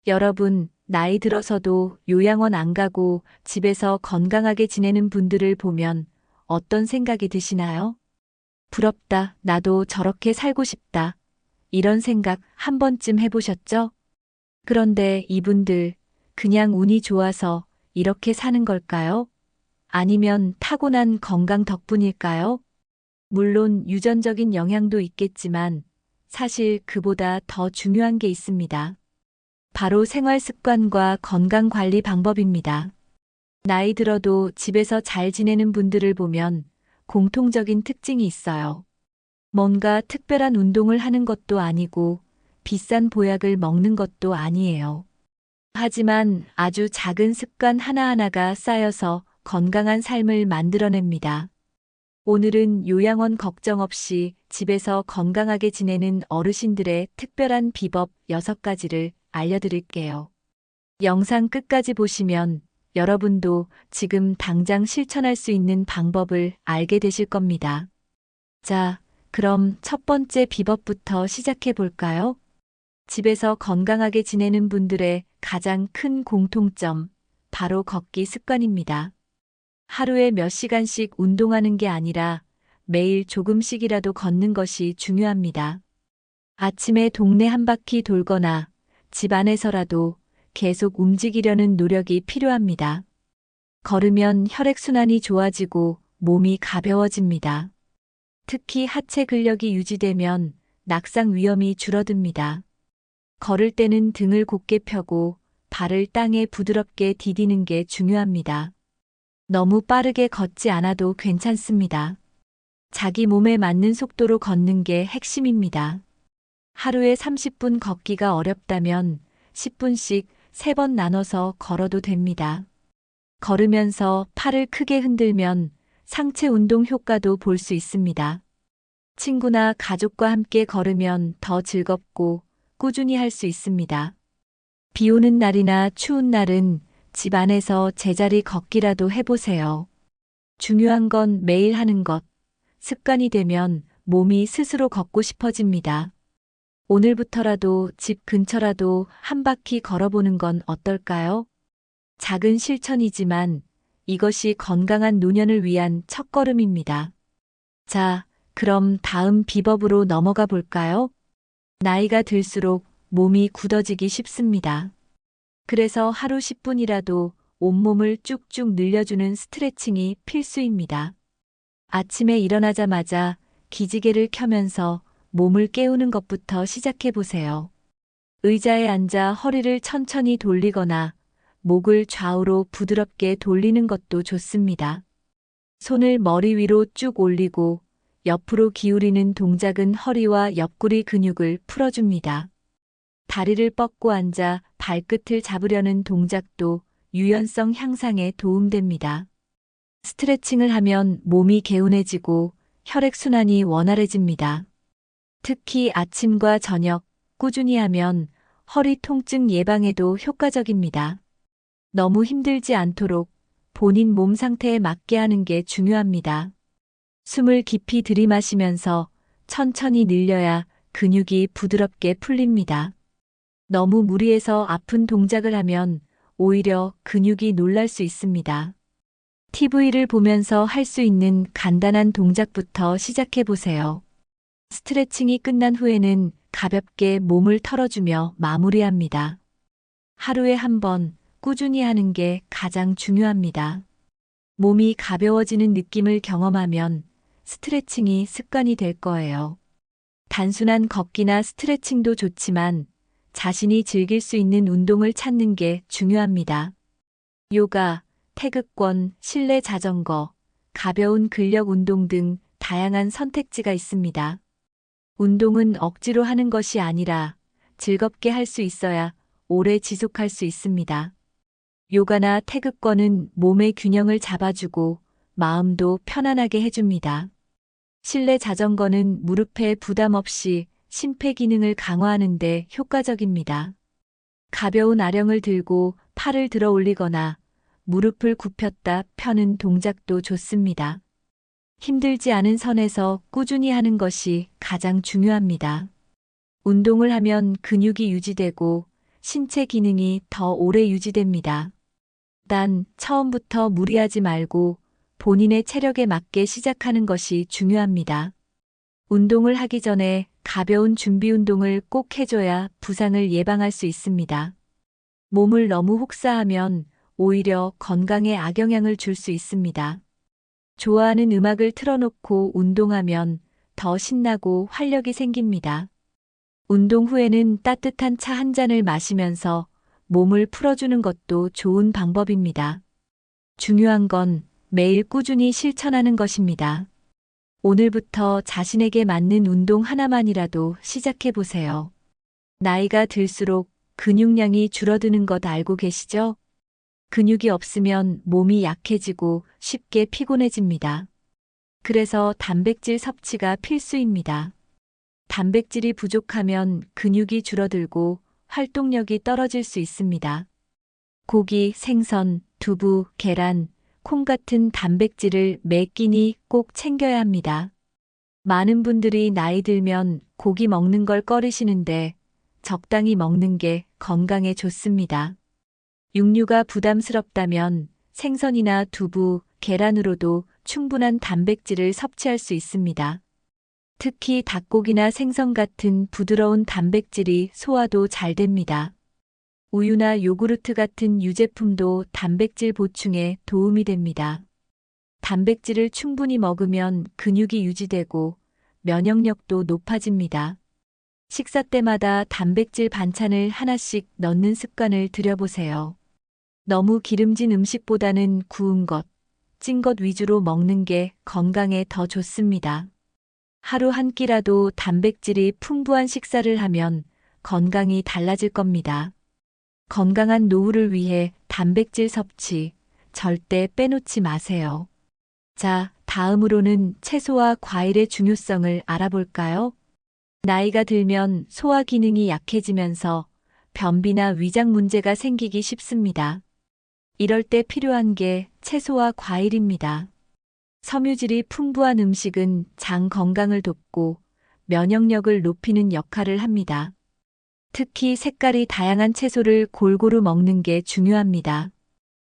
여러분, 나이 들어서도 요양원 안 가고 집에서 건강하게 지내는 분들을 보면 어떤 생각이 드시나요? 부럽다, 나도 저렇게 살고 싶다. 이런 생각 한 번쯤 해보셨죠? 그런데 이분들 그냥 운이 좋아서 이렇게 사는 걸까요? 아니면 타고난 건강 덕분일까요? 물론 유전적인 영향도 있겠지만 사실 그보다 더 중요한 게 있습니다. 바로 생활 습관과 건강 관리 방법입니다. 나이 들어도 집에서 잘 지내는 분들을 보면 공통적인 특징이 있어요. 뭔가 특별한 운동을 하는 것도 아니고 비싼 보약을 먹는 것도 아니에요. 하지만 아주 작은 습관 하나하나가 쌓여서 건강한 삶을 만들어냅니다. 오늘은 요양원 걱정 없이 집에서 건강하게 지내는 어르신들의 특별한 비법 6가지를 알려드릴게요. 영상 끝까지 보시면 여러분도 지금 당장 실천할 수 있는 방법을 알게 되실 겁니다. 자, 그럼 첫 번째 비법부터 시작해 볼까요? 집에서 건강하게 지내는 분들의 가장 큰 공통점, 바로 걷기 습관입니다. 하루에 몇 시간씩 운동하는 게 아니라 매일 조금씩이라도 걷는 것이 중요합니다. 아침에 동네 한 바퀴 돌거나 집 안에서라도 계속 움직이려는 노력이 필요합니다. 걸으면 혈액순환이 좋아지고 몸이 가벼워집니다. 특히 하체 근력이 유지되면 낙상 위험이 줄어듭니다. 걸을 때는 등을 곧게 펴고 발을 땅에 부드럽게 디디는 게 중요합니다. 너무 빠르게 걷지 않아도 괜찮습니다. 자기 몸에 맞는 속도로 걷는 게 핵심입니다. 하루에 30분 걷기가 어렵다면 10분씩 3번 나눠서 걸어도 됩니다. 걸으면서 팔을 크게 흔들면 상체 운동 효과도 볼 수 있습니다. 친구나 가족과 함께 걸으면 더 즐겁고 꾸준히 할 수 있습니다. 비 오는 날이나 추운 날은 집 안에서 제자리 걷기라도 해보세요. 중요한 건 매일 하는 것. 습관이 되면 몸이 스스로 걷고 싶어집니다. 오늘부터라도 집 근처라도 한 바퀴 걸어보는 건 어떨까요? 작은 실천이지만 이것이 건강한 노년을 위한 첫걸음입니다. 자, 그럼 다음 비법으로 넘어가 볼까요? 나이가 들수록 몸이 굳어지기 쉽습니다. 그래서 하루 10분이라도 온몸을 쭉쭉 늘려주는 스트레칭이 필수입니다. 아침에 일어나자마자 기지개를 켜면서 몸을 깨우는 것부터 시작해 보세요. 의자에 앉아 허리를 천천히 돌리거나 목을 좌우로 부드럽게 돌리는 것도 좋습니다. 손을 머리 위로 쭉 올리고 옆으로 기울이는 동작은 허리와 옆구리 근육을 풀어줍니다. 다리를 뻗고 앉아 발끝을 잡으려는 동작도 유연성 향상에 도움됩니다. 스트레칭을 하면 몸이 개운해지고 혈액순환이 원활해집니다. 특히 아침과 저녁 꾸준히 하면 허리 통증 예방에도 효과적입니다. 너무 힘들지 않도록 본인 몸 상태에 맞게 하는 게 중요합니다. 숨을 깊이 들이마시면서 천천히 늘려야 근육이 부드럽게 풀립니다. 너무 무리해서 아픈 동작을 하면 오히려 근육이 놀랄 수 있습니다. TV를 보면서 할 수 있는 간단한 동작부터 시작해 보세요. 스트레칭이 끝난 후에는 가볍게 몸을 털어주며 마무리합니다. 하루에 한 번 꾸준히 하는 게 가장 중요합니다. 몸이 가벼워지는 느낌을 경험하면 스트레칭이 습관이 될 거예요. 단순한 걷기나 스트레칭도 좋지만 자신이 즐길 수 있는 운동을 찾는 게 중요합니다. 요가, 태극권, 실내 자전거, 가벼운 근력 운동 등 다양한 선택지가 있습니다. 운동은 억지로 하는 것이 아니라 즐겁게 할 수 있어야 오래 지속할 수 있습니다. 요가나 태극권은 몸의 균형을 잡아주고 마음도 편안하게 해줍니다. 실내 자전거는 무릎에 부담 없이 심폐기능을 강화하는 데 효과적입니다. 가벼운 아령을 들고 팔을 들어 올리거나 무릎을 굽혔다 펴는 동작도 좋습니다. 힘들지 않은 선에서 꾸준히 하는 것이 가장 중요합니다. 운동을 하면 근육이 유지되고 신체 기능이 더 오래 유지됩니다. 단, 처음부터 무리하지 말고 본인의 체력에 맞게 시작하는 것이 중요합니다. 운동을 하기 전에 가벼운 준비 운동을 꼭 해줘야 부상을 예방할 수 있습니다. 몸을 너무 혹사하면 오히려 건강에 악영향을 줄 수 있습니다. 좋아하는 음악을 틀어놓고 운동하면 더 신나고 활력이 생깁니다. 운동 후에는 따뜻한 차 한 잔을 마시면서 몸을 풀어주는 것도 좋은 방법입니다. 중요한 건 매일 꾸준히 실천하는 것입니다. 오늘부터 자신에게 맞는 운동 하나만이라도 시작해 보세요. 나이가 들수록 근육량이 줄어드는 것 알고 계시죠? 근육이 없으면 몸이 약해지고 쉽게 피곤해집니다. 그래서 단백질 섭취가 필수입니다. 단백질이 부족하면 근육이 줄어들고 활동력이 떨어질 수 있습니다. 고기, 생선, 두부, 계란, 콩 같은 단백질을 매 끼니 꼭 챙겨야 합니다. 많은 분들이 나이 들면 고기 먹는 걸 꺼리시는데 적당히 먹는 게 건강에 좋습니다. 육류가 부담스럽다면 생선이나 두부, 계란으로도 충분한 단백질을 섭취할 수 있습니다. 특히 닭고기나 생선 같은 부드러운 단백질이 소화도 잘 됩니다. 우유나 요구르트 같은 유제품도 단백질 보충에 도움이 됩니다. 단백질을 충분히 먹으면 근육이 유지되고 면역력도 높아집니다. 식사 때마다 단백질 반찬을 하나씩 넣는 습관을 들여보세요. 너무 기름진 음식보다는 구운 것, 찐 것 위주로 먹는 게 건강에 더 좋습니다. 하루 한 끼라도 단백질이 풍부한 식사를 하면 건강이 달라질 겁니다. 건강한 노후를 위해 단백질 섭취 절대 빼놓지 마세요. 자, 다음으로는 채소와 과일의 중요성을 알아볼까요? 나이가 들면 소화 기능이 약해지면서 변비나 위장 문제가 생기기 쉽습니다. 이럴 때 필요한 게 채소와 과일입니다. 섬유질이 풍부한 음식은 장 건강을 돕고 면역력을 높이는 역할을 합니다. 특히 색깔이 다양한 채소를 골고루 먹는 게 중요합니다.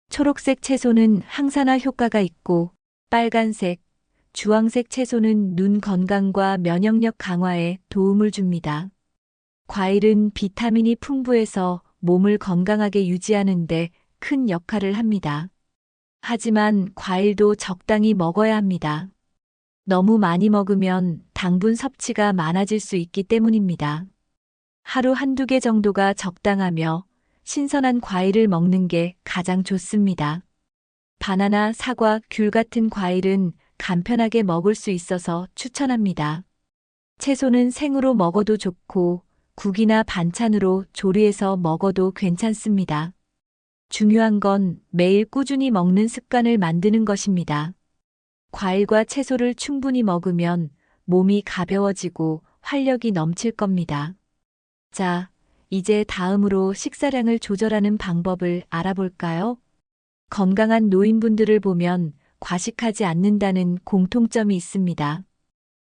초록색 채소는 항산화 효과가 있고 빨간색, 주황색 채소는 눈 건강과 면역력 강화에 도움을 줍니다. 과일은 비타민이 풍부해서 몸을 건강하게 유지하는 데 큰 역할을 합니다. 하지만 과일도 적당히 먹어야 합니다. 너무 많이 먹으면 당분 섭취가 많아질 수 있기 때문입니다. 하루 한두 개 정도가 적당하며 신선한 과일을 먹는 게 가장 좋습니다. 바나나, 사과, 귤 같은 과일은 간편하게 먹을 수 있어서 추천합니다. 채소는 생으로 먹어도 좋고 국이나 반찬으로 조리해서 먹어도 괜찮습니다. 중요한 건 매일 꾸준히 먹는 습관을 만드는 것입니다. 과일과 채소를 충분히 먹으면 몸이 가벼워지고 활력이 넘칠 겁니다. 자, 이제 다음으로 식사량을 조절하는 방법을 알아볼까요? 건강한 노인분들을 보면 과식하지 않는다는 공통점이 있습니다.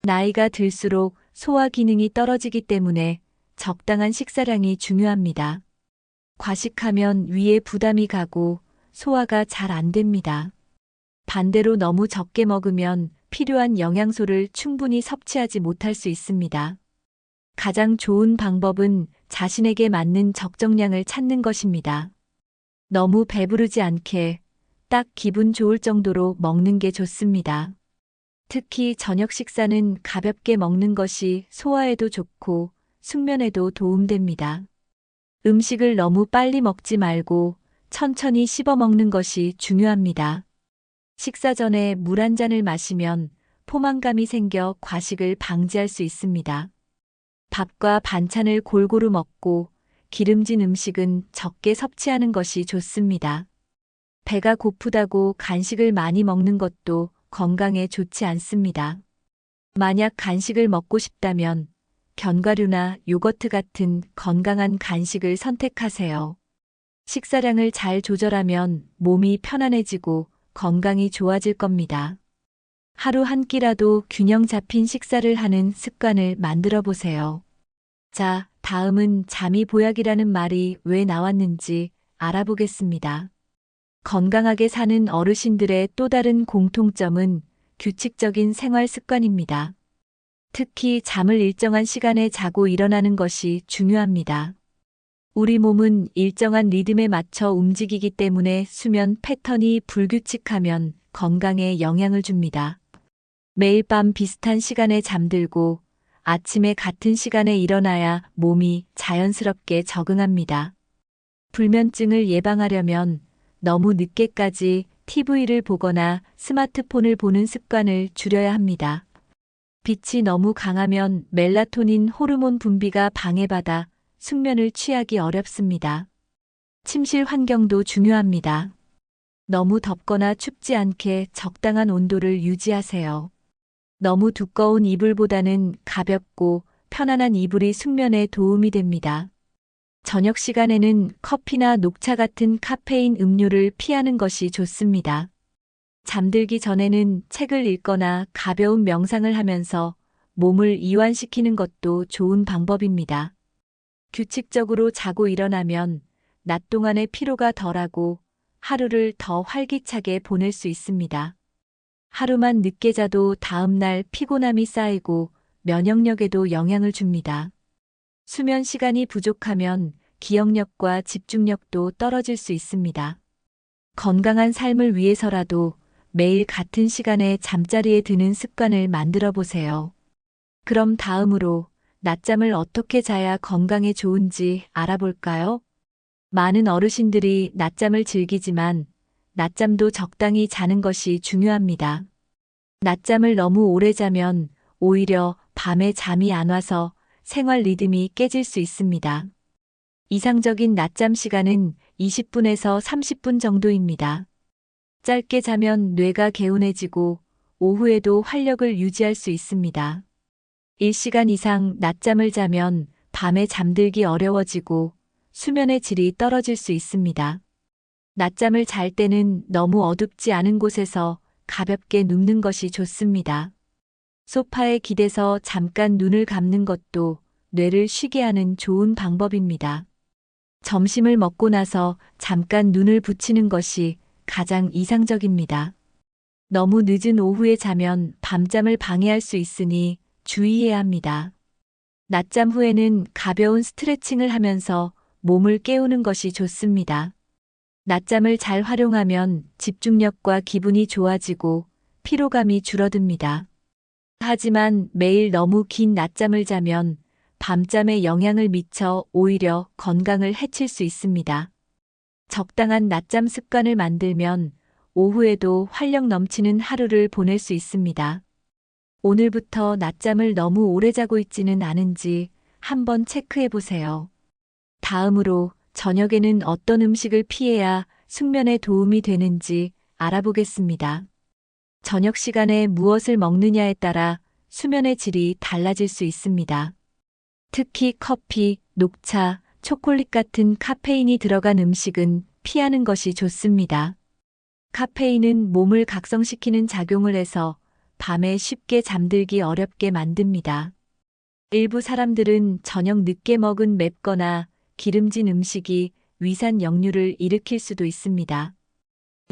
나이가 들수록 소화 기능이 떨어지기 때문에 적당한 식사량이 중요합니다. 과식하면 위에 부담이 가고 소화가 잘 안 됩니다. 반대로 너무 적게 먹으면 필요한 영양소를 충분히 섭취하지 못할 수 있습니다. 가장 좋은 방법은 자신에게 맞는 적정량을 찾는 것입니다. 너무 배부르지 않게 딱 기분 좋을 정도로 먹는 게 좋습니다. 특히 저녁 식사는 가볍게 먹는 것이 소화에도 좋고 숙면에도 도움됩니다. 음식을 너무 빨리 먹지 말고 천천히 씹어 먹는 것이 중요합니다. 식사 전에 물 한 잔을 마시면 포만감이 생겨 과식을 방지할 수 있습니다. 밥과 반찬을 골고루 먹고 기름진 음식은 적게 섭취하는 것이 좋습니다. 배가 고프다고 간식을 많이 먹는 것도 건강에 좋지 않습니다. 만약 간식을 먹고 싶다면 견과류나 요거트 같은 건강한 간식을 선택하세요. 식사량을 잘 조절하면 몸이 편안해지고 건강이 좋아질 겁니다. 하루 한 끼라도 균형 잡힌 식사를 하는 습관을 만들어 보세요. 자, 다음은 잠이 보약이라는 말이 왜 나왔는지 알아보겠습니다. 건강하게 사는 어르신들의 또 다른 공통점은 규칙적인 생활 습관입니다. 특히 잠을 일정한 시간에 자고 일어나는 것이 중요합니다. 우리 몸은 일정한 리듬에 맞춰 움직이기 때문에 수면 패턴이 불규칙하면 건강에 영향을 줍니다. 매일 밤 비슷한 시간에 잠들고 아침에 같은 시간에 일어나야 몸이 자연스럽게 적응합니다. 불면증을 예방하려면 너무 늦게까지 TV를 보거나 스마트폰을 보는 습관을 줄여야 합니다. 빛이 너무 강하면 멜라토닌 호르몬 분비가 방해받아 숙면을 취하기 어렵습니다. 침실 환경도 중요합니다. 너무 덥거나 춥지 않게 적당한 온도를 유지하세요. 너무 두꺼운 이불보다는 가볍고 편안한 이불이 숙면에 도움이 됩니다. 저녁 시간에는 커피나 녹차 같은 카페인 음료를 피하는 것이 좋습니다. 잠들기 전에는 책을 읽거나 가벼운 명상을 하면서 몸을 이완시키는 것도 좋은 방법입니다. 규칙적으로 자고 일어나면 낮 동안의 피로가 덜하고 하루를 더 활기차게 보낼 수 있습니다. 하루만 늦게 자도 다음날 피곤함이 쌓이고 면역력에도 영향을 줍니다. 수면 시간이 부족하면 기억력과 집중력도 떨어질 수 있습니다. 건강한 삶을 위해서라도 매일 같은 시간에 잠자리에 드는 습관을 만들어 보세요. 그럼 다음으로 낮잠을 어떻게 자야 건강에 좋은지 알아볼까요? 많은 어르신들이 낮잠을 즐기지만 낮잠도 적당히 자는 것이 중요합니다. 낮잠을 너무 오래 자면 오히려 밤에 잠이 안 와서 생활 리듬이 깨질 수 있습니다. 이상적인 낮잠 시간은 20분에서 30분 정도입니다. 짧게 자면 뇌가 개운해지고 오후에도 활력을 유지할 수 있습니다. 1시간 이상 낮잠을 자면 밤에 잠들기 어려워지고 수면의 질이 떨어질 수 있습니다. 낮잠을 잘 때는 너무 어둡지 않은 곳에서 가볍게 눕는 것이 좋습니다. 소파에 기대서 잠깐 눈을 감는 것도 뇌를 쉬게 하는 좋은 방법입니다. 점심을 먹고 나서 잠깐 눈을 붙이는 것이 가장 이상적입니다. 너무 늦은 오후에 자면 밤잠을 방해할 수 있으니 주의해야 합니다. 낮잠 후에는 가벼운 스트레칭을 하면서 몸을 깨우는 것이 좋습니다. 낮잠을 잘 활용하면 집중력과 기분이 좋아지고 피로감이 줄어듭니다. 하지만 매일 너무 긴 낮잠을 자면 밤잠에 영향을 미쳐 오히려 건강을 해칠 수 있습니다. 적당한 낮잠 습관을 만들면 오후에도 활력 넘치는 하루를 보낼 수 있습니다. 오늘부터 낮잠을 너무 오래 자고 있지는 않은지 한번 체크해 보세요. 다음으로 저녁에는 어떤 음식을 피해야 숙면에 도움이 되는지 알아보겠습니다. 저녁 시간에 무엇을 먹느냐에 따라 수면의 질이 달라질 수 있습니다. 특히 커피, 녹차, 초콜릿 같은 카페인이 들어간 음식은 피하는 것이 좋습니다. 카페인은 몸을 각성시키는 작용을 해서 밤에 쉽게 잠들기 어렵게 만듭니다. 일부 사람들은 저녁 늦게 먹은 맵거나 기름진 음식이 위산 역류를 일으킬 수도 있습니다.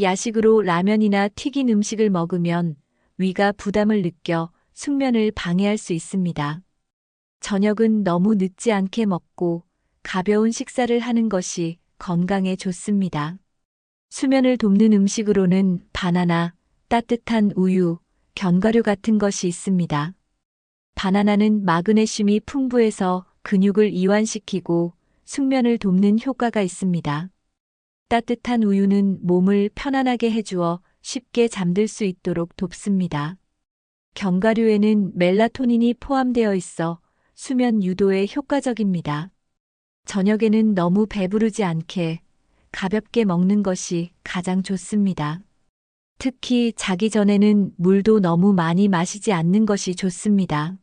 야식으로 라면이나 튀긴 음식을 먹으면 위가 부담을 느껴 숙면을 방해할 수 있습니다. 저녁은 너무 늦지 않게 먹고 가벼운 식사를 하는 것이 건강에 좋습니다. 수면을 돕는 음식으로는 바나나, 따뜻한 우유, 견과류 같은 것이 있습니다. 바나나는 마그네슘이 풍부해서 근육을 이완시키고 숙면을 돕는 효과가 있습니다. 따뜻한 우유는 몸을 편안하게 해주어 쉽게 잠들 수 있도록 돕습니다. 견과류에는 멜라토닌이 포함되어 있어 수면 유도에 효과적입니다. 저녁에는 너무 배부르지 않게 가볍게 먹는 것이 가장 좋습니다. 특히 자기 전에는 물도 너무 많이 마시지 않는 것이 좋습니다.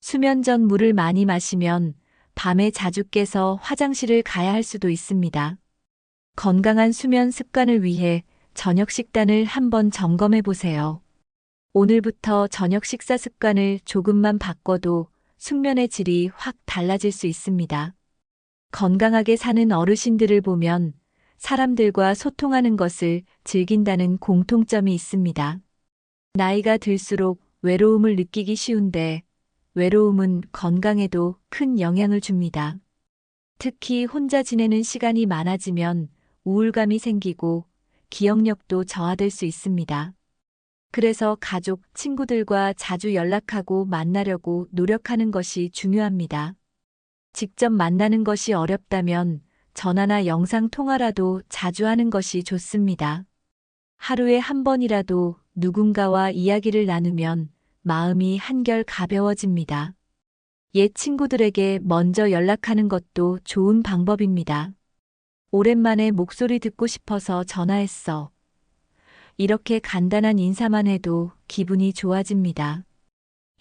수면 전 물을 많이 마시면 밤에 자주 깨서 화장실을 가야 할 수도 있습니다. 건강한 수면 습관을 위해 저녁 식단을 한번 점검해 보세요. 오늘부터 저녁 식사 습관을 조금만 바꿔도 숙면의 질이 확 달라질 수 있습니다. 건강하게 사는 어르신들을 보면 사람들과 소통하는 것을 즐긴다는 공통점이 있습니다. 나이가 들수록 외로움을 느끼기 쉬운데 외로움은 건강에도 큰 영향을 줍니다. 특히 혼자 지내는 시간이 많아지면 우울감이 생기고 기억력도 저하될 수 있습니다. 그래서 가족, 친구들과 자주 연락하고 만나려고 노력하는 것이 중요합니다. 직접 만나는 것이 어렵다면 전화나 영상 통화라도 자주 하는 것이 좋습니다. 하루에 한 번이라도 누군가와 이야기를 나누면 마음이 한결 가벼워집니다. 옛 친구들에게 먼저 연락하는 것도 좋은 방법입니다. 오랜만에 목소리 듣고 싶어서 전화했어. 이렇게 간단한 인사만 해도 기분이 좋아집니다.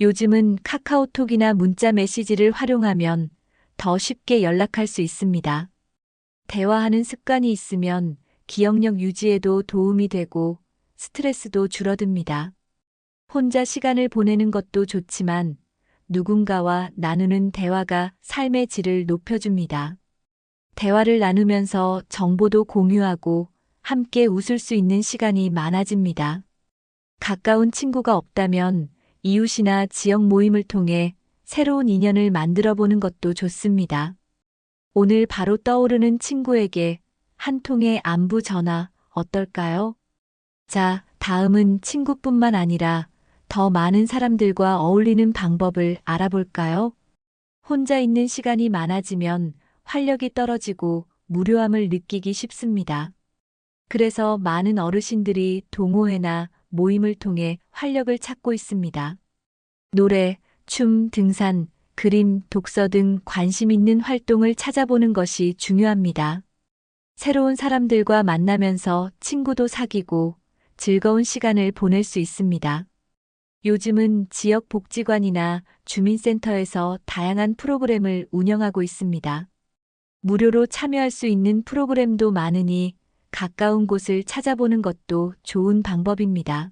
요즘은 카카오톡이나 문자 메시지를 활용하면 더 쉽게 연락할 수 있습니다. 대화하는 습관이 있으면 기억력 유지에도 도움이 되고 스트레스도 줄어듭니다. 혼자 시간을 보내는 것도 좋지만 누군가와 나누는 대화가 삶의 질을 높여줍니다. 대화를 나누면서 정보도 공유하고 함께 웃을 수 있는 시간이 많아집니다. 가까운 친구가 없다면 이웃이나 지역 모임을 통해 새로운 인연을 만들어 보는 것도 좋습니다. 오늘 바로 떠오르는 친구에게 한 통의 안부 전화 어떨까요? 자, 다음은 친구뿐만 아니라 더 많은 사람들과 어울리는 방법을 알아볼까요? 혼자 있는 시간이 많아지면 활력이 떨어지고 무료함을 느끼기 쉽습니다. 그래서 많은 어르신들이 동호회나 모임을 통해 활력을 찾고 있습니다. 노래, 춤, 등산, 그림, 독서 등 관심 있는 활동을 찾아보는 것이 중요합니다. 새로운 사람들과 만나면서 친구도 사귀고 즐거운 시간을 보낼 수 있습니다. 요즘은 지역 복지관이나 주민센터에서 다양한 프로그램을 운영하고 있습니다. 무료로 참여할 수 있는 프로그램도 많으니 가까운 곳을 찾아보는 것도 좋은 방법입니다.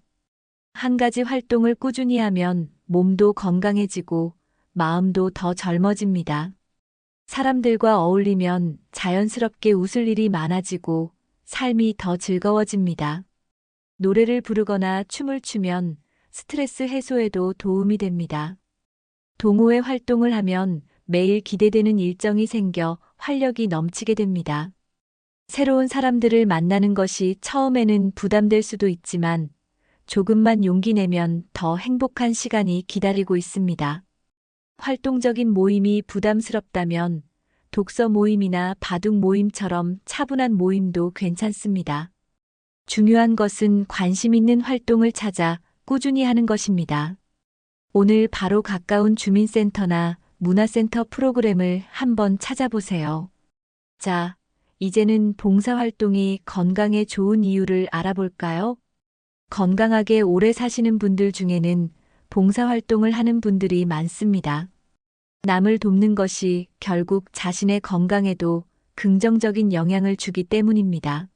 한 가지 활동을 꾸준히 하면 몸도 건강해지고 마음도 더 젊어집니다. 사람들과 어울리면 자연스럽게 웃을 일이 많아지고 삶이 더 즐거워집니다. 노래를 부르거나 춤을 추면 스트레스 해소에도 도움이 됩니다. 동호회 활동을 하면 매일 기대되는 일정이 생겨 활력이 넘치게 됩니다. 새로운 사람들을 만나는 것이 처음에는 부담될 수도 있지만 조금만 용기 내면 더 행복한 시간이 기다리고 있습니다. 활동적인 모임이 부담스럽다면 독서 모임이나 바둑 모임처럼 차분한 모임도 괜찮습니다. 중요한 것은 관심 있는 활동을 찾아 꾸준히 하는 것입니다. 오늘 바로 가까운 주민센터나 문화센터 프로그램을 한번 찾아보세요. 자, 이제는 봉사활동이 건강에 좋은 이유를 알아볼까요? 건강하게 오래 사시는 분들 중에는 봉사활동을 하는 분들이 많습니다. 남을 돕는 것이 결국 자신의 건강에도 긍정적인 영향을 주기 때문입니다.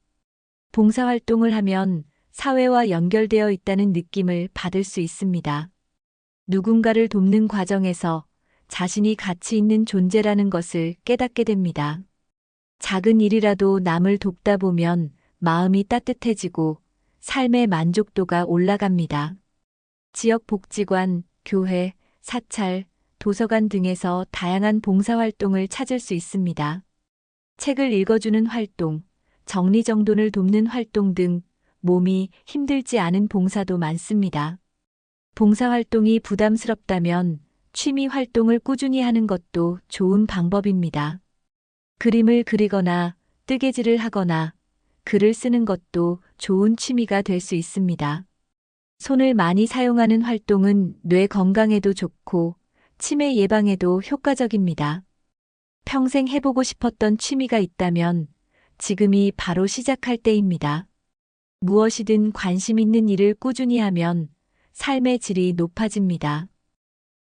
봉사활동을 하면 사회와 연결되어 있다는 느낌을 받을 수 있습니다. 누군가를 돕는 과정에서 자신이 가치 있는 존재라는 것을 깨닫게 됩니다. 작은 일이라도 남을 돕다 보면 마음이 따뜻해지고 삶의 만족도가 올라갑니다. 지역 복지관, 교회, 사찰, 도서관 등에서 다양한 봉사활동을 찾을 수 있습니다. 책을 읽어주는 활동, 정리정돈을 돕는 활동 등 몸이 힘들지 않은 봉사도 많습니다. 봉사활동이 부담스럽다면 취미 활동을 꾸준히 하는 것도 좋은 방법입니다. 그림을 그리거나 뜨개질을 하거나 글을 쓰는 것도 좋은 취미가 될 수 있습니다. 손을 많이 사용하는 활동은 뇌 건강에도 좋고 치매 예방에도 효과적입니다. 평생 해보고 싶었던 취미가 있다면 지금이 바로 시작할 때입니다. 무엇이든 관심 있는 일을 꾸준히 하면 삶의 질이 높아집니다.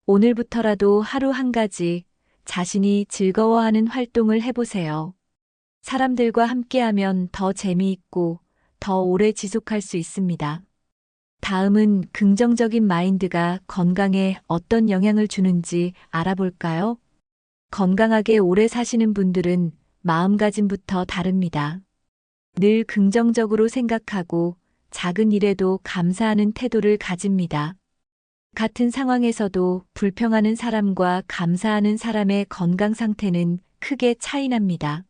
오늘부터라도 하루 한 가지 자신이 즐거워하는 활동을 해보세요. 사람들과 함께하면 더 재미있고 더 오래 지속할 수 있습니다. 다음은 긍정적인 마인드가 건강에 어떤 영향을 주는지 알아볼까요? 건강하게 오래 사시는 분들은 마음가짐부터 다릅니다. 늘 긍정적으로 생각하고 작은 일에도 감사하는 태도를 가집니다. 같은 상황에서도 불평하는 사람과 감사하는 사람의 건강 상태는 크게 차이 납니다.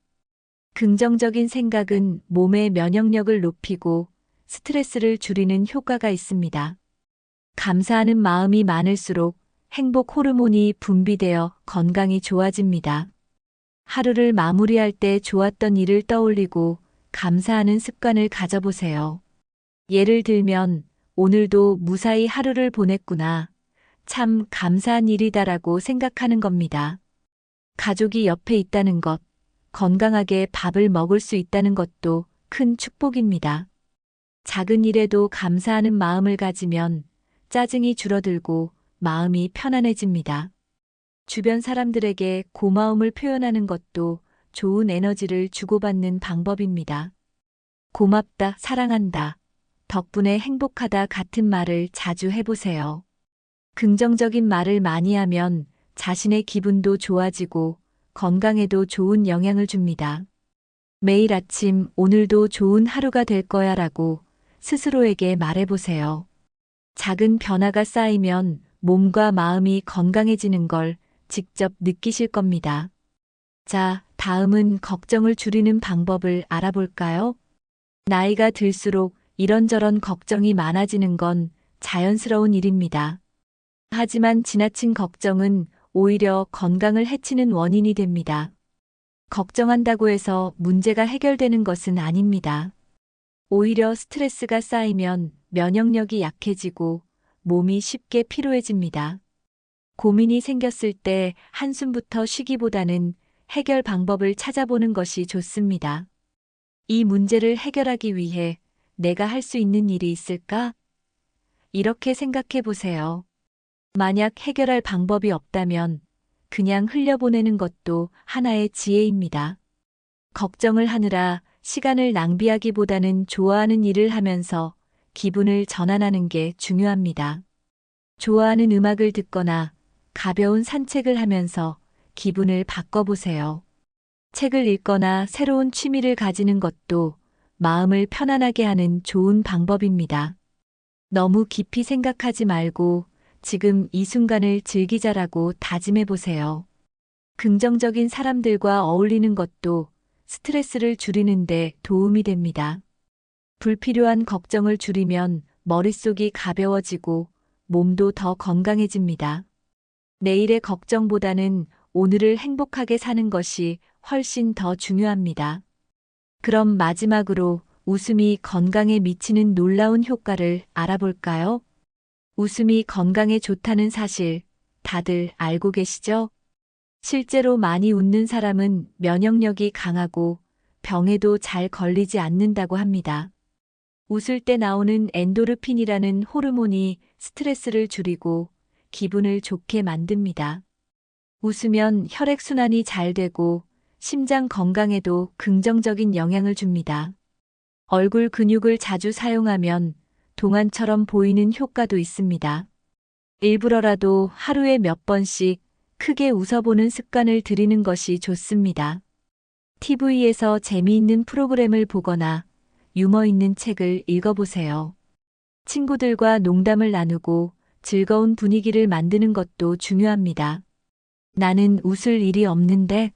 긍정적인 생각은 몸의 면역력을 높이고 스트레스를 줄이는 효과가 있습니다. 감사하는 마음이 많을수록 행복 호르몬이 분비되어 건강이 좋아집니다. 하루를 마무리할 때 좋았던 일을 떠올리고 감사하는 습관을 가져보세요. 예를 들면, 오늘도 무사히 하루를 보냈구나. 참 감사한 일이다라고 생각하는 겁니다. 가족이 옆에 있다는 것, 건강하게 밥을 먹을 수 있다는 것도 큰 축복입니다. 작은 일에도 감사하는 마음을 가지면 짜증이 줄어들고 마음이 편안해집니다. 주변 사람들에게 고마움을 표현하는 것도 좋은 에너지를 주고받는 방법입니다. 고맙다, 사랑한다, 덕분에 행복하다 같은 말을 자주 해보세요. 긍정적인 말을 많이 하면 자신의 기분도 좋아지고 건강에도 좋은 영향을 줍니다. 매일 아침 오늘도 좋은 하루가 될 거야 라고 스스로에게 말해보세요. 작은 변화가 쌓이면 몸과 마음이 건강해지는 걸 직접 느끼실 겁니다. 자, 다음은 걱정을 줄이는 방법을 알아볼까요? 나이가 들수록 이런저런 걱정이 많아지는 건 자연스러운 일입니다. 하지만 지나친 걱정은 오히려 건강을 해치는 원인이 됩니다. 걱정한다고 해서 문제가 해결되는 것은 아닙니다. 오히려 스트레스가 쌓이면 면역력이 약해지고 몸이 쉽게 피로해집니다. 고민이 생겼을 때 한숨부터 쉬기보다는 해결 방법을 찾아보는 것이 좋습니다. 이 문제를 해결하기 위해 내가 할 수 있는 일이 있을까? 이렇게 생각해 보세요. 만약 해결할 방법이 없다면 그냥 흘려보내는 것도 하나의 지혜입니다. 걱정을 하느라 시간을 낭비하기보다는 좋아하는 일을 하면서 기분을 전환하는 게 중요합니다. 좋아하는 음악을 듣거나 가벼운 산책을 하면서 기분을 바꿔보세요. 책을 읽거나 새로운 취미를 가지는 것도 마음을 편안하게 하는 좋은 방법입니다. 너무 깊이 생각하지 말고 지금 이 순간을 즐기자라고 다짐해 보세요. 긍정적인 사람들과 어울리는 것도 스트레스를 줄이는데 도움이 됩니다. 불필요한 걱정을 줄이면 머릿속이 가벼워지고 몸도 더 건강해집니다. 내일의 걱정보다는 오늘을 행복하게 사는 것이 훨씬 더 중요합니다. 그럼 마지막으로 웃음이 건강에 미치는 놀라운 효과를 알아볼까요? 웃음이 건강에 좋다는 사실 다들 알고 계시죠? 실제로 많이 웃는 사람은 면역력이 강하고 병에도 잘 걸리지 않는다고 합니다. 웃을 때 나오는 엔도르핀이라는 호르몬이 스트레스를 줄이고 기분을 좋게 만듭니다. 웃으면 혈액순환이 잘 되고 심장 건강에도 긍정적인 영향을 줍니다. 얼굴 근육을 자주 사용하면 동안처럼 보이는 효과도 있습니다. 일부러라도 하루에 몇 번씩 크게 웃어보는 습관을 들이는 것이 좋습니다. TV에서 재미있는 프로그램을 보거나 유머 있는 책을 읽어보세요. 친구들과 농담을 나누고 즐거운 분위기를 만드는 것도 중요합니다. 나는 웃을 일이 없는데?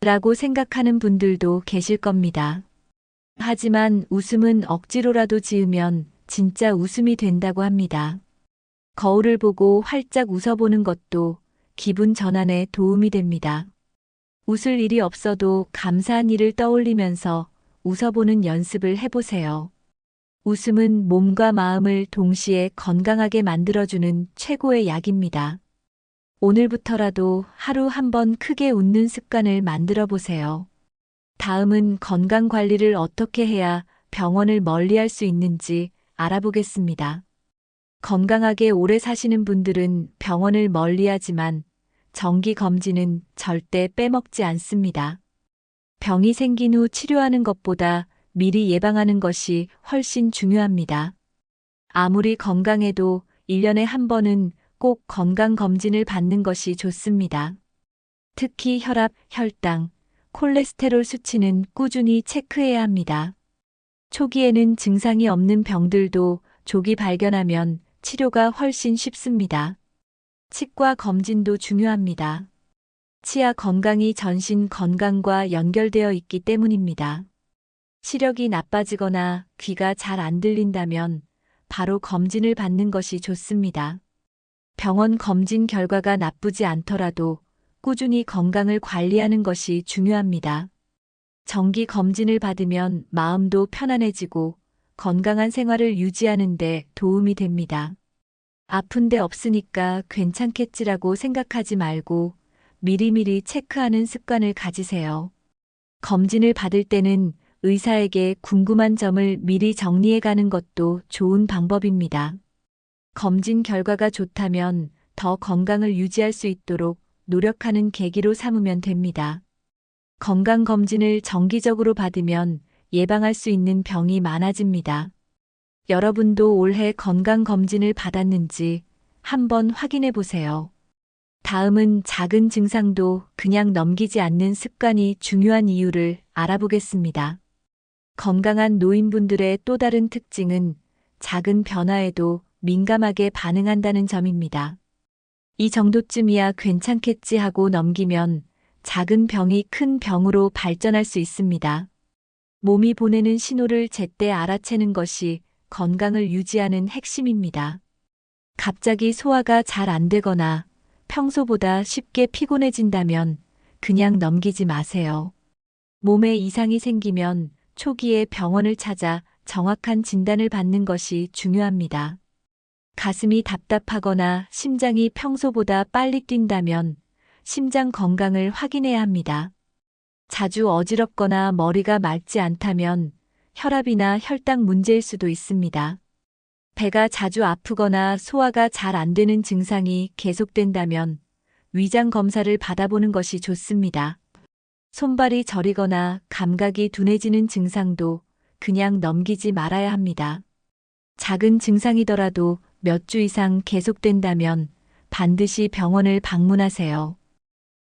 라고 생각하는 분들도 계실 겁니다. 하지만 웃음은 억지로라도 지으면 진짜 웃음이 된다고 합니다. 거울을 보고 활짝 웃어보는 것도 기분 전환에 도움이 됩니다. 웃을 일이 없어도 감사한 일을 떠올리면서 웃어보는 연습을 해보세요. 웃음은 몸과 마음을 동시에 건강하게 만들어주는 최고의 약입니다. 오늘부터라도 하루 한 번 크게 웃는 습관을 만들어 보세요. 다음은 건강 관리를 어떻게 해야 병원을 멀리할 수 있는지 알아보겠습니다. 건강하게 오래 사시는 분들은 병원을 멀리하지만 정기 검진은 절대 빼먹지 않습니다. 병이 생긴 후 치료하는 것보다 미리 예방하는 것이 훨씬 중요합니다. 아무리 건강해도 1년에 한 번은 꼭 건강검진을 받는 것이 좋습니다. 특히 혈압, 혈당, 콜레스테롤 수치는 꾸준히 체크해야 합니다. 초기에는 증상이 없는 병들도 조기 발견하면 치료가 훨씬 쉽습니다. 치과 검진도 중요합니다. 치아 건강이 전신 건강과 연결되어 있기 때문입니다. 시력이 나빠지거나 귀가 잘 안 들린다면 바로 검진을 받는 것이 좋습니다. 병원 검진 결과가 나쁘지 않더라도 꾸준히 건강을 관리하는 것이 중요합니다. 정기 검진을 받으면 마음도 편안해지고 건강한 생활을 유지하는 데 도움이 됩니다. 아픈 데 없으니까 괜찮겠지라고 생각하지 말고 미리미리 체크하는 습관을 가지세요. 검진을 받을 때는 의사에게 궁금한 점을 미리 정리해 가는 것도 좋은 방법입니다. 검진 결과가 좋다면 더 건강을 유지할 수 있도록 노력하는 계기로 삼으면 됩니다. 건강검진을 정기적으로 받으면 예방할 수 있는 병이 많아집니다. 여러분도 올해 건강검진을 받았는지 한번 확인해 보세요. 다음은 작은 증상도 그냥 넘기지 않는 습관이 중요한 이유를 알아보겠습니다. 건강한 노인분들의 또 다른 특징은 작은 변화에도 민감하게 반응한다는 점입니다. 이 정도쯤이야 괜찮겠지 하고 넘기면 작은 병이 큰 병으로 발전할 수 있습니다. 몸이 보내는 신호를 제때 알아채는 것이 건강을 유지하는 핵심입니다. 갑자기 소화가 잘 안 되거나 평소보다 쉽게 피곤해진다면 그냥 넘기지 마세요. 몸에 이상이 생기면 초기에 병원을 찾아 정확한 진단을 받는 것이 중요합니다. 가슴이 답답하거나 심장이 평소보다 빨리 뛴다면 심장 건강을 확인해야 합니다. 자주 어지럽거나 머리가 맑지 않다면 혈압이나 혈당 문제일 수도 있습니다. 배가 자주 아프거나 소화가 잘 안 되는 증상이 계속된다면 위장 검사를 받아보는 것이 좋습니다. 손발이 저리거나 감각이 둔해지는 증상도 그냥 넘기지 말아야 합니다. 작은 증상이더라도 몇 주 이상 계속된다면 반드시 병원을 방문하세요.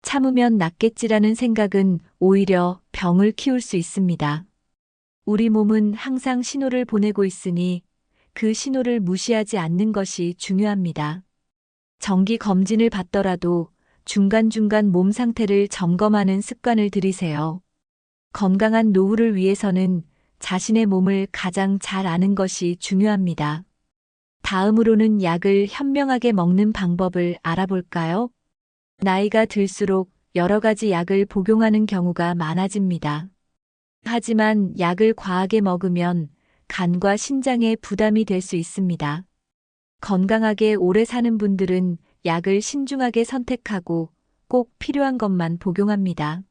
참으면 낫겠지라는 생각은 오히려 병을 키울 수 있습니다. 우리 몸은 항상 신호를 보내고 있으니 그 신호를 무시하지 않는 것이 중요합니다. 정기 검진을 받더라도 중간중간 몸 상태를 점검하는 습관을 들이세요. 건강한 노후를 위해서는 자신의 몸을 가장 잘 아는 것이 중요합니다. 다음으로는 약을 현명하게 먹는 방법을 알아볼까요? 나이가 들수록 여러 가지 약을 복용하는 경우가 많아집니다. 하지만 약을 과하게 먹으면 간과 신장에 부담이 될 수 있습니다. 건강하게 오래 사는 분들은 약을 신중하게 선택하고 꼭 필요한 것만 복용합니다.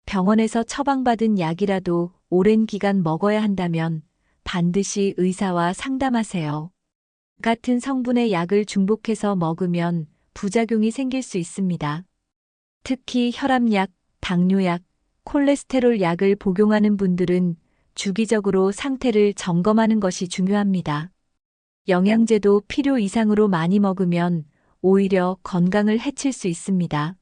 병원에서 처방받은 약이라도 오랜 기간 먹어야 한다면 반드시 의사와 상담하세요. 같은 성분의 약을 중복해서 먹으면 부작용이 생길 수 있습니다. 특히 혈압약, 당뇨약, 콜레스테롤 약을 복용하는 분들은 주기적으로 상태를 점검하는 것이 중요합니다. 영양제도 필요 이상으로 많이 먹으면 오히려 건강을 해칠 수 있습니다.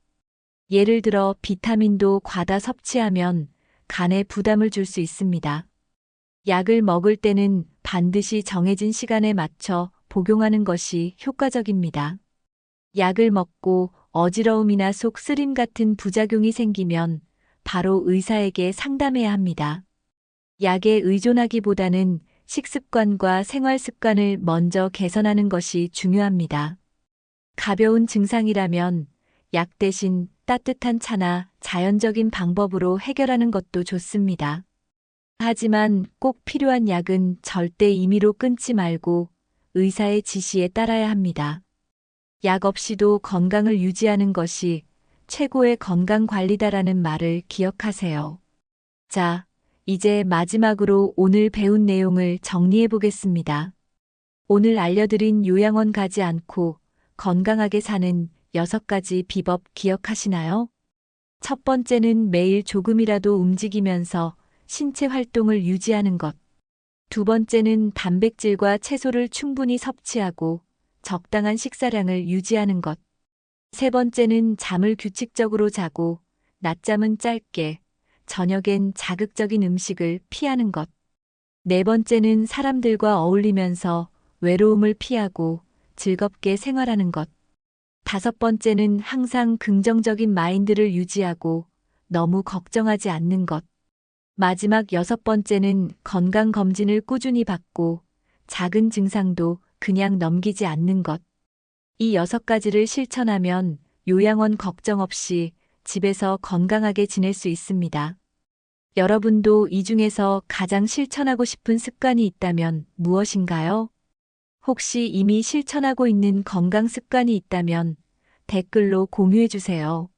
예를 들어 비타민도 과다 섭취하면 간에 부담을 줄 수 있습니다. 약을 먹을 때는 반드시 정해진 시간에 맞춰 복용하는 것이 효과적입니다. 약을 먹고 어지러움이나 속 쓰림 같은 부작용이 생기면 바로 의사에게 상담해야 합니다. 약에 의존하기보다는 식습관과 생활 습관을 먼저 개선하는 것이 중요합니다. 가벼운 증상이라면 약 대신 따뜻한 차나 자연적인 방법으로 해결하는 것도 좋습니다. 하지만 꼭 필요한 약은 절대 임의로 끊지 말고 의사의 지시에 따라야 합니다. 약 없이도 건강을 유지하는 것이 최고의 건강 관리다라는 말을 기억하세요. 자, 이제 마지막으로 오늘 배운 내용을 정리해 보겠습니다. 오늘 알려드린 요양원 가지 않고 건강하게 사는 6가지 비법 기억하시나요? 첫 번째는 매일 조금이라도 움직이면서 신체 활동을 유지하는 것. 두 번째는 단백질과 채소를 충분히 섭취하고 적당한 식사량을 유지하는 것. 세 번째는 잠을 규칙적으로 자고 낮잠은 짧게, 저녁엔 자극적인 음식을 피하는 것. 네 번째는 사람들과 어울리면서 외로움을 피하고 즐겁게 생활하는 것. 다섯 번째는 항상 긍정적인 마인드를 유지하고 너무 걱정하지 않는 것. 마지막 여섯 번째는 건강검진을 꾸준히 받고 작은 증상도 그냥 넘기지 않는 것. 이 여섯 가지를 실천하면 요양원 걱정 없이 집에서 건강하게 지낼 수 있습니다. 여러분도 이 중에서 가장 실천하고 싶은 습관이 있다면 무엇인가요? 혹시 이미 실천하고 있는 건강 습관이 있다면 댓글로 공유해 주세요.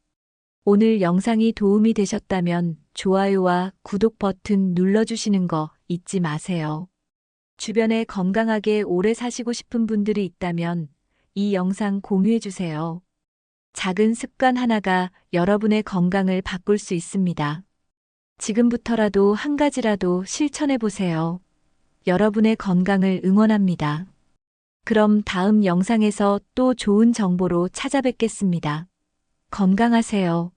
오늘 영상이 도움이 되셨다면 좋아요와 구독 버튼 눌러주시는 거 잊지 마세요. 주변에 건강하게 오래 사시고 싶은 분들이 있다면 이 영상 공유해 주세요. 작은 습관 하나가 여러분의 건강을 바꿀 수 있습니다. 지금부터라도 한 가지라도 실천해 보세요. 여러분의 건강을 응원합니다. 그럼 다음 영상에서 또 좋은 정보로 찾아뵙겠습니다. 건강하세요.